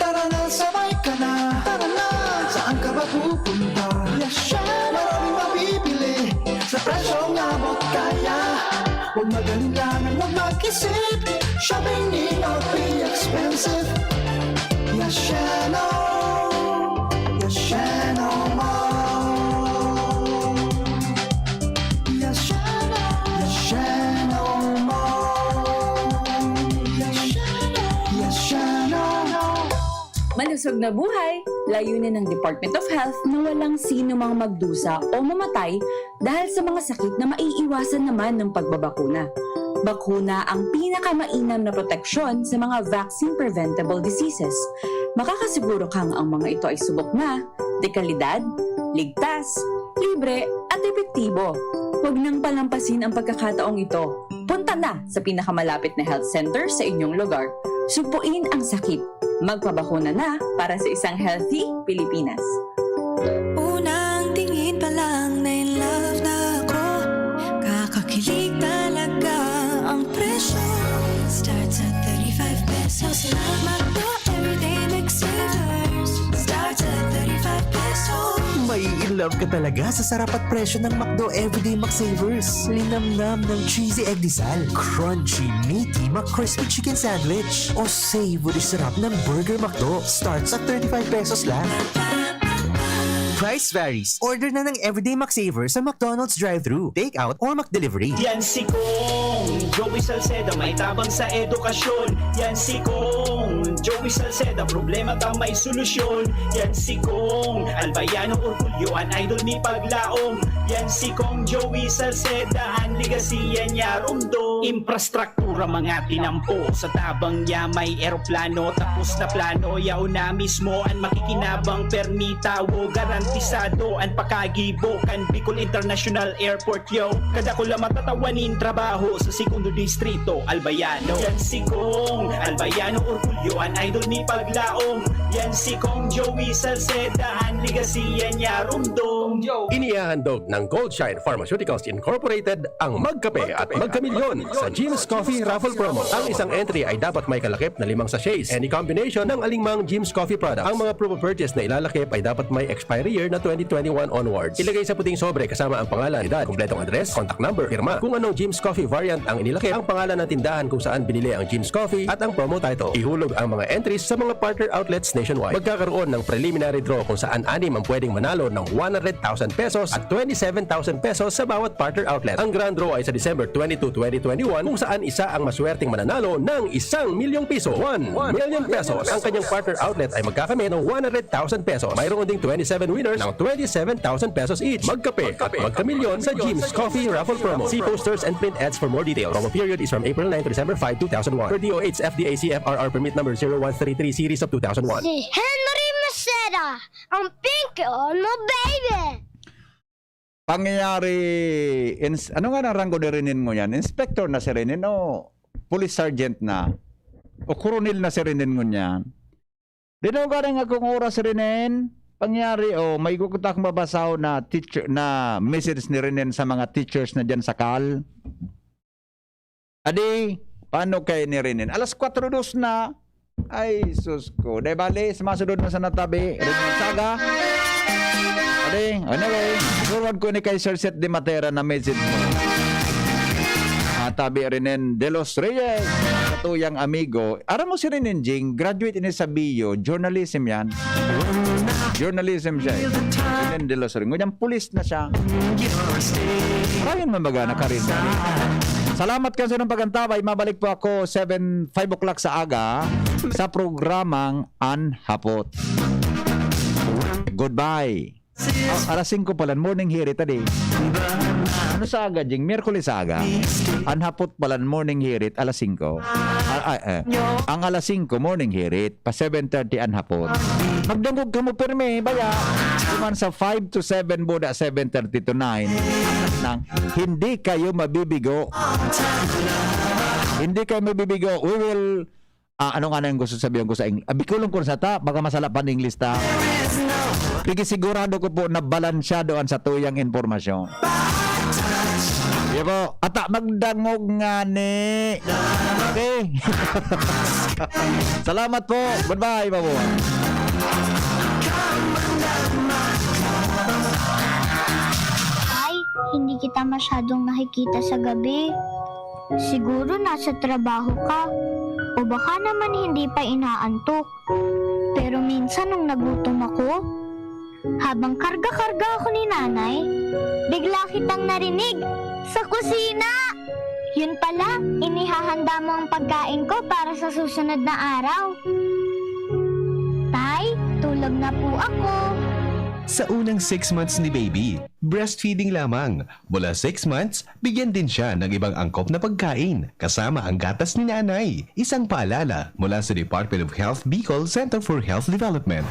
Tara na, sabay ka na. Tara na, saan ka ba pupunta? Yasha, maraming mabibili sa presyong abot kaya. Huwag magalingan, huwag mag-isip. Shopping need not be expensive. Yashano, Yashano Mall. Yashano, Yashano Mall. Yashano, Yashano. Malusog na buhay! Layunin ng Department of Health na walang sino mang magdusa o mamatay dahil sa mga sakit na maiiwasan naman ng pagbabakuna. Bakuna ang pinakamainam na proteksyon sa mga vaccine-preventable diseases. Makakasiguro kang ang mga ito ay subok na, dekalidad, ligtas, libre at epektibo. Huwag nang palampasin ang pagkakataong ito. Punta na sa pinakamalapit na health center sa inyong lugar. Sugpuin ang sakit. Magpabakuna na para sa isang healthy Pilipinas. Unang tingin pa lang na in love na ako. Kakakilig talaga ang presyo. Starts at 35 pesos lang. Magdo everyday McSavers. Starts at 35 pesos. May in love ka talaga sa sarap at presyo ng McDo Everyday McSavers. Linamnam ng cheesy egg disal, crunchy, meaty McCrispy chicken sandwich, o savory sarap ng Burger McDo. Starts at 35 pesos lang. Price varies. Order na ng Everyday McSavers sa McDonald's drive-thru, take-out, or McDelivery. Yan si Kong Joey Salceda, may tabang sa edukasyon. Yan si Kong Joey Salceda, problema ka may solusyon. Yan si Kong Albayano Orgulyo, an idol ni Paglaong. Yan si Kong Joey Salceda, ang ligasiya niya rumdo. Infrastruktura mga tinampo, sa tabang niya may eroplano. Tapos na plano, yaw na mismo ang makikinabang permita. Wo garantisado ang pakagibo kan Bicol International Airport yo. Kada ko lang matatawanin trabaho sa segundo distrito Albayano. Yan si Kong Albayano Orgulyo, an idol ni Paglaong. Yan si Kong Joey Salceda, ang ligasiya niya rumdong. Inihahandog ng Goldshine Pharmaceuticals Incorporated ang Magkape at Magkamilyon sa Jim's Coffee Raffle Promo. Ang isang entry ay dapat may kalakip na 5 sachets. Any combination ng alingmang Jim's Coffee products. Ang mga proof of purchase na ilalakip ay dapat may expiry year na 2021 onwards. Ilagay sa puting sobre kasama ang pangalan, edad, kumpletong address, contact number, firma. Kung anong Jim's Coffee variant ang inilakip, ang pangalan ng tindahan kung saan binili ang Jim's Coffee at ang promo title. Ihulog ang mga entries sa mga partner outlets nationwide. Magkakaroon ng preliminary draw kung saan 6 ang pwedeng manalo ng 100,000 pesos at 27,000 pesos sa bawat partner outlet. Ang grand draw ay sa December 22, 2021 kung saan isa ang maswerteng mananalo ng 1 milyong piso. 1 million pesos. Ang kanyang partner outlet ay magkakamit ng 100,000 pesos. Mayroon ding 27 winners ng 27,000 pesos each. Magkape at magkamilyon sa Jim's Coffee Raffle Promo. See posters and print ads for more details. Promo period is from April 9 to December 5, 2001. Per DOH FDA CFRR permit number 0133 series of 2001. Si Henry Maceda, ang pink on mo baby! Pangyayari, ano nga na ranggo ni Renin mo yan? Inspector na si Renin o police sergeant na? O coronel na si Renin mo yan? Di na galing akong oras si Renin? Pangyari may kukutak mabasaw na teacher na message ni Renin sa mga teachers na dyan sa Cal. Adi, paano kayo ni Renin? Alas 4:02 na. Ay, sus ko. Dahil bali, sumasunod na sa natabi. Renin Saga. Adi, anyway, forward ko ni kay Sir Seth de Matera na message mo. Tabi Renin de los Reyes, katuyang amigo. Aram mo si Renin Jing, graduate ini sa BIO, journalism yan. Journalism siya. Renin de los Reyes. Ngunyan, pulis na siya. Maraming mambaga na karin. Salamat kasi ng pagantabay. Mabalik po ako 5 o'clock sa aga sa programang Anhapot. Goodbye. Alas 5 pala, morning hirit tadi. Ano sa aga, Jing? Miyerkules aga. Anhapot pala, morning hirit, alas 5. Ang alas 5, morning hirit, pa 7:30 an hapon. Magdangog ka mo perme, baya. Kuman sa 5 to 7 buda, 7:30 to 9. Nang, hindi kayo mabibigo. Hindi kayo mabibigo. We will, ano nga na yung gusto sabihin ko sa English? Bikulong ko sa ta, baka masalapan English ta. Pigi sigurado ko po na balansyado sa tuyang informasyon. Diba? Ata magdangog nga ni. Okay. Salamat po. Goodbye, babo. Ay, hindi kita masyadong nakikita sa gabi. Siguro nasa trabaho ka. O baka naman hindi pa inaantok. Pero minsan nung nagutom ako, habang karga-karga ako ni nanay, bigla kitang narinig sa kusina. Yun pala, inihahanda mo ang pagkain ko para sa susunod na araw. Tay, tulog na po ako. Sa unang 6 months ni baby, breastfeeding lamang. Mula 6 months, bigyan din siya ng ibang angkop na pagkain, kasama ang gatas ni nanay. Isang paalala mula sa Department of Health Bicol Center for Health Development.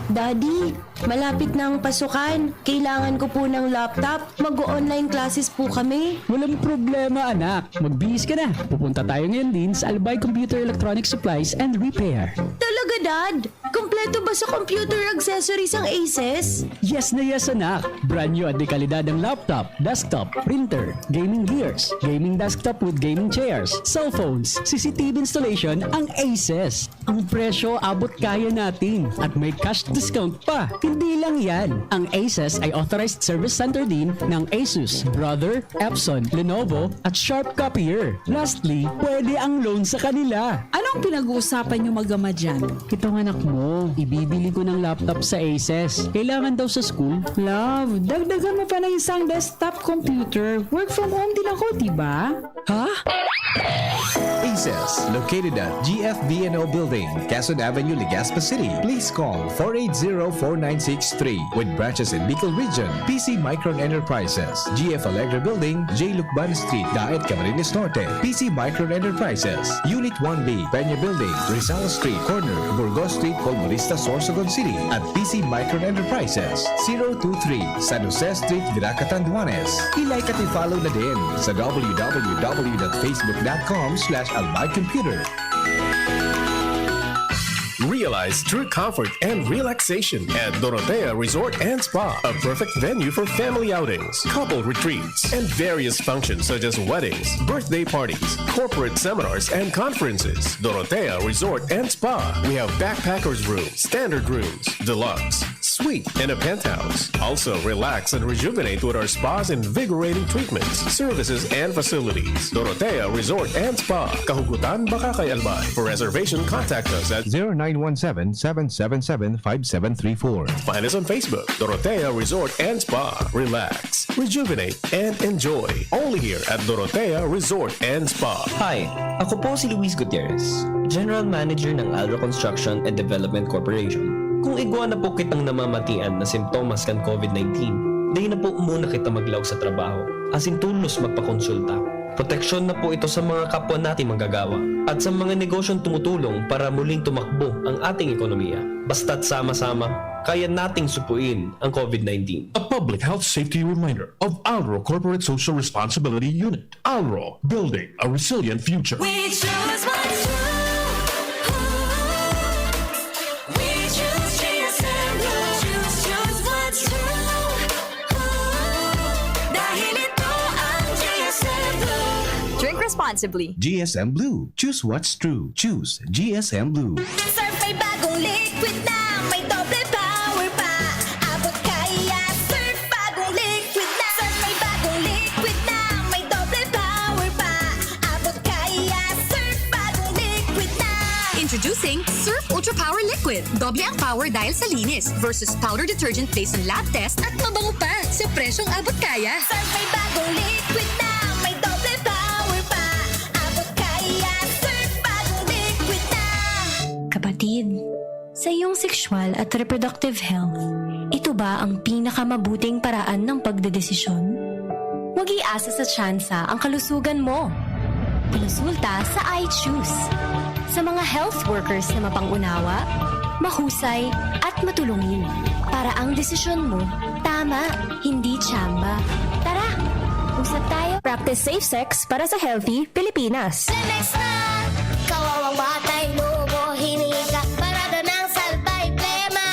Daddy, malapit na ang pasukan. Kailangan ko po ng laptop. Mag-online classes po kami. Walang problema, anak. Magbihis ka na. Pupunta tayo ngayon din sa Albay Computer Electronic Supplies and Repair. Talaga, Dad? Kompleto ba sa computer accessories ang Aces? Yes na yes, anak. Brand new at dekalidad ang laptop, desktop, printer, gaming gears, gaming desktop with gaming chairs, cellphones, CCTV installation, ang Aces. Ang presyo abot kaya natin at may cash discount pa. Hindi lang yan. Ang Aces ay authorized service center din ng Asus, Brother, Epson, Lenovo at Sharp Copier. Lastly, pwede ang loan sa kanila. Anong pinag-uusapan niyo mag-ama dyan? Itong anak mo, ibibili ko ng laptop sa Aces. Kailangan daw sa school. Love, dagdagan mo pa ng isang desktop computer. Work from home din ako, diba? Ha? Aces, located at GFBNO Building, Quezon Avenue, Legazpi City. Please call 480-4963 with branches in Bicol Region, PC Micron Enterprises, GF Allegra Building, J. Lucban Street, Daet, Camarines Norte, PC Micron Enterprises, Unit 1B, Peña Building, Rizal Street, Corner, Burgos Street, Polmorista, Sorsogon City, at PC Micron Enterprises, 023, San Jose Street, Viraca, Tanduanes. I-like at i-follow na din sa www.facebook.com/albaycomputer. Realize true comfort and relaxation at Dorotea Resort and Spa, a perfect venue for family outings, couple retreats, and various functions such as weddings, birthday parties, corporate seminars, and conferences. Dorotea Resort and Spa. We have backpackers rooms, standard rooms, deluxe, suite, and a penthouse. Also, relax and rejuvenate with our spas and invigorating treatments, services, and facilities. Dorotea Resort and Spa, Kahugutan, Bakakay, Albay. For reservation, contact us at 0917-777-5734. Find us on Facebook, Dorotea Resort and Spa. Relax, rejuvenate, and enjoy. Only here at Dorotea Resort and Spa. Hi, ako po si Luis Gutierrez, General Manager ng Alro Construction and Development Corporation. Kung igwa na po kitang namamatian na simptomas kan COVID-19, dahi na po muna kita maglaw sa trabaho, asin tulos magpakonsulta. Proteksyon na po ito sa mga kapwa nating manggagawa at sa mga negosyong tumutulong para muling tumakbo ang ating ekonomiya. Basta't sama-sama, kaya nating supuin ang COVID-19. A public health safety reminder of Alro Corporate Social Responsibility Unit. Alro, building a resilient future. We choose what's true. We choose GSM Blue. Choose what's true. Dahil ito ang GSM Blue. Drink responsibly. GSM Blue. Choose what's true. Choose GSM Blue. Surf may bagong liquid na may doble power pa. Abot kaya surf bagong liquid na. Surf may bagong liquid na may doble power pa. Abot kaya surf bagong liquid na. Introducing Surf Ultra Power Liquid. Doble ang power dahil sa linis versus powder detergent based on lab test at mabango pa sa presyong abot kaya. Surf may bagong liquid na may doble power pa. Abot kaya surf bagong liquid na. Kapatid, sa iyong sexual at reproductive health, ito ba ang pinakamabuting paraan ng pagdedesisyon? Huwag iasa sa tsansa ang kalusugan mo. Konsulta sa iChoose. Sa mga health workers na mapangunawa, mahusay at matulungin. Para ang desisyon mo, tama, hindi tsamba. Tara, usap tayo. Practice safe sex para sa healthy Pilipinas. Lemex na! Kawawang batay, lubo, hinika, parada ng salbay, plema.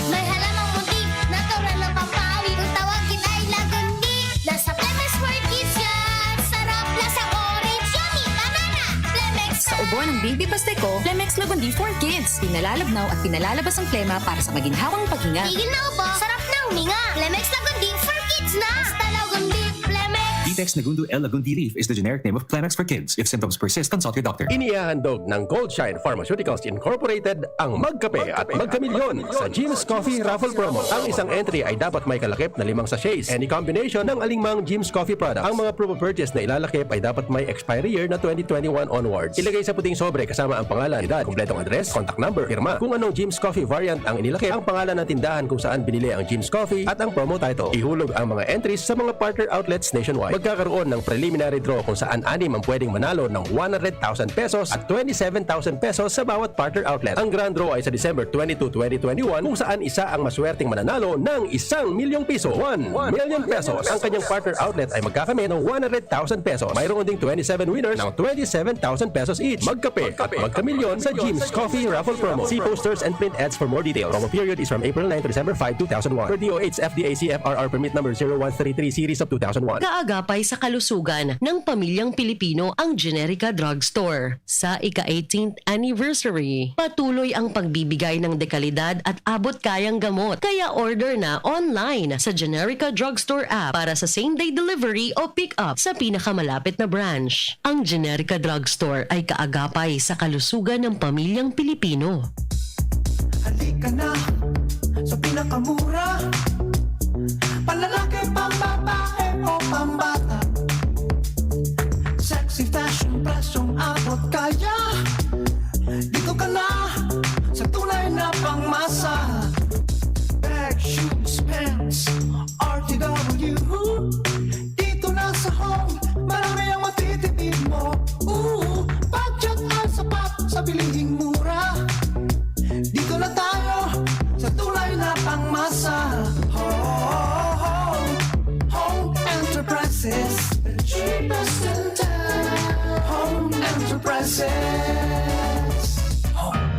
May halamang muntik, natural ng pampawi, kung tawagin ay lagundi. Nasa Plemex for Kids yan, sarap, lasang orange, yummy, banana. Plemex Sa ubo ng baby pasteco, Plemex Lagundi for Kids. Pinalalabnaw at pinalalabas ang plema para sa maginhawang paghinga. Tigil na ubo, sarap na huminga. Plemex Lagundi for Kids na. Basta Lagundi, Plemex. Detex Nagundo L. Lagundi Leaf is the generic name of Plemex for Kids. If symptoms persist, consult your doctor. Inihahandog ng Goldshine Pharmaceuticals Incorporated ang Magkape at Magkamilyon sa Jim's Coffee Raffle Promo. Ang isang entry ay dapat may kalakip na 5 sachets. Any combination ng alingmang Jim's Coffee product. Ang mga proof of purchase na ilalakip ay dapat may expiry year na 2021 onwards. Ilagay sa puting sobre kasama ang pangalan, edad, kumpletong address, contact number, firma. Kung anong Jim's Coffee variant ang inilakip, ang pangalan ng tindahan kung saan binili ang Jim's Coffee at ang promo title. Ihulog ang mga entries sa mga partner outlets nationwide. Magkakaroon ng preliminary draw kung saan 6 ang pwedeng manalo ng 100,000 pesos at 27,000 pesos sa bawat partner outlet. Ang grand draw ay sa December 22, 2021 kung saan isa ang maswerteng mananalo ng 1 milyong piso. 1 million pesos. Ang kanyang partner outlet ay magkakamit ng 100,000 pesos. Mayroon ding 27 winners ng 27,000 pesos each. Magkape at magkamilyon sa Jim's Coffee Raffle Promo. See posters and print ads for more details. Promo period is from April 9 to December 5, 2001. Per DOH FDA CFRR permit number 0133 series of 2001. Kaagapay sa kalusugan ng pamilyang Pilipino ang Generica Drugstore. Sa ika-18th anniversary, patuloy ang pagbibigay ng dekalidad at abot kayang gamot. Kaya order na online sa Generica Drugstore app para sa same-day delivery o pick-up sa pinakamalapit na branch. Ang Generica Drugstore ay kaagapay sa kalusugan ng pamilyang Pilipino. Halika na sa pinakamura, panlalaki, pambabae o pambata. Sexy fashion, presyong abot kaya. Dito ka na sa tunay na pangmasa. Bag, shoes, pants, RTW. Dito na sa home, marami ang matitipid mo. Budget ang sapat sa bilihing mura. Dito na tayo sa tunay na pangmasa. Home Enterprises, the cheapest in town. Home Enterprises.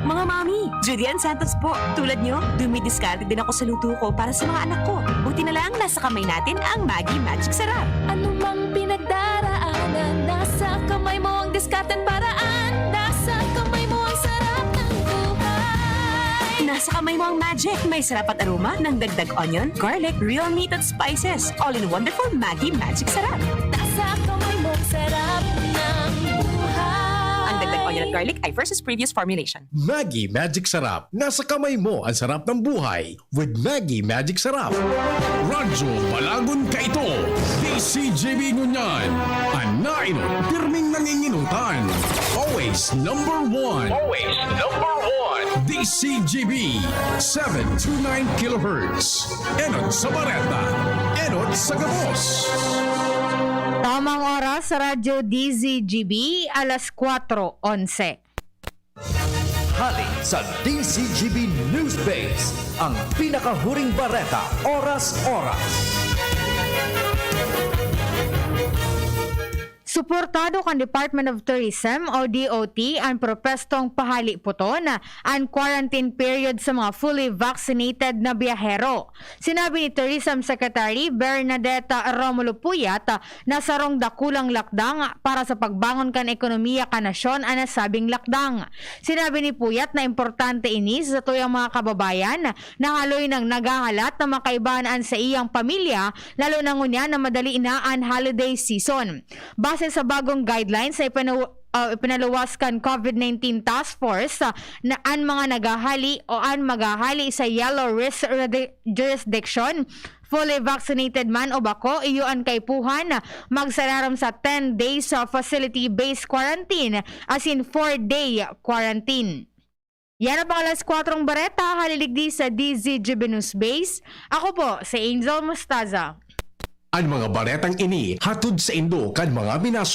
Mga mami, Julian Santos po. Tulad nyo, dumidiskarte din ako sa luto ko para sa mga anak ko. Buti na lang nasa kamay natin ang Maggi Magic Sarap. Ano mang pinagdaraanan, nasa kamay mo ang diskarteng paraan. Nasa kamay mo ang sarap ng buhay. Nasa kamay mo ang magic. May sarap at aroma ng dagdag onion, garlic, real meat at spices. All in wonderful Maggi Magic Sarap. Nasa kamay mo ang sarap ng buhay. Ang dagdag onion at garlic ay versus previous formulation. Maggi Magic Sarap. Nasa kamay mo ang sarap ng buhay with Maggi Magic Sarap. Radyo Balagon ka ito. DCJB Ngunyan. Anainot, pirming nanginginutan. Always number one. Always number one. DCJB 729 kHz. Enot sa Bareta. Enot sa Gabos. Tamang oras sa Radyo DZGB, alas 4:11. Hali sa DCGB News Base, ang pinakahuring bareta, oras-oras. Suportado kan Department of Tourism o DOT ang propestong pahaliputon ang quarantine period sa mga fully vaccinated na biyahero. Sinabi ni Tourism Secretary Bernadette Romulo Puyat na sarong dakulang lakdang para sa pagbangon kan ekonomiya kan nasyon ang nasabing lakdang. Sinabi ni Puyat na importante ini sa tuyang mga kababayan na haloy ng nagahalat na makaibaan sa iyang pamilya lalo na ngunya na madali na ang holiday season. Base sa bagong guidelines ay ipinaluwas kan COVID-19 Task Force na ang mga naghahali o ang maghahali sa yellow risk jurisdiction, fully vaccinated man o bako, iyo ang kaipuhan magsararam sa 10 days facility-based quarantine as in 4-day quarantine. Yan ang alas 4 bareta, haliligdi sa DZGB News Base. Ako po, si Angel Mustaza. Ang mga baretang ini hatod sa Indo kan mga minaso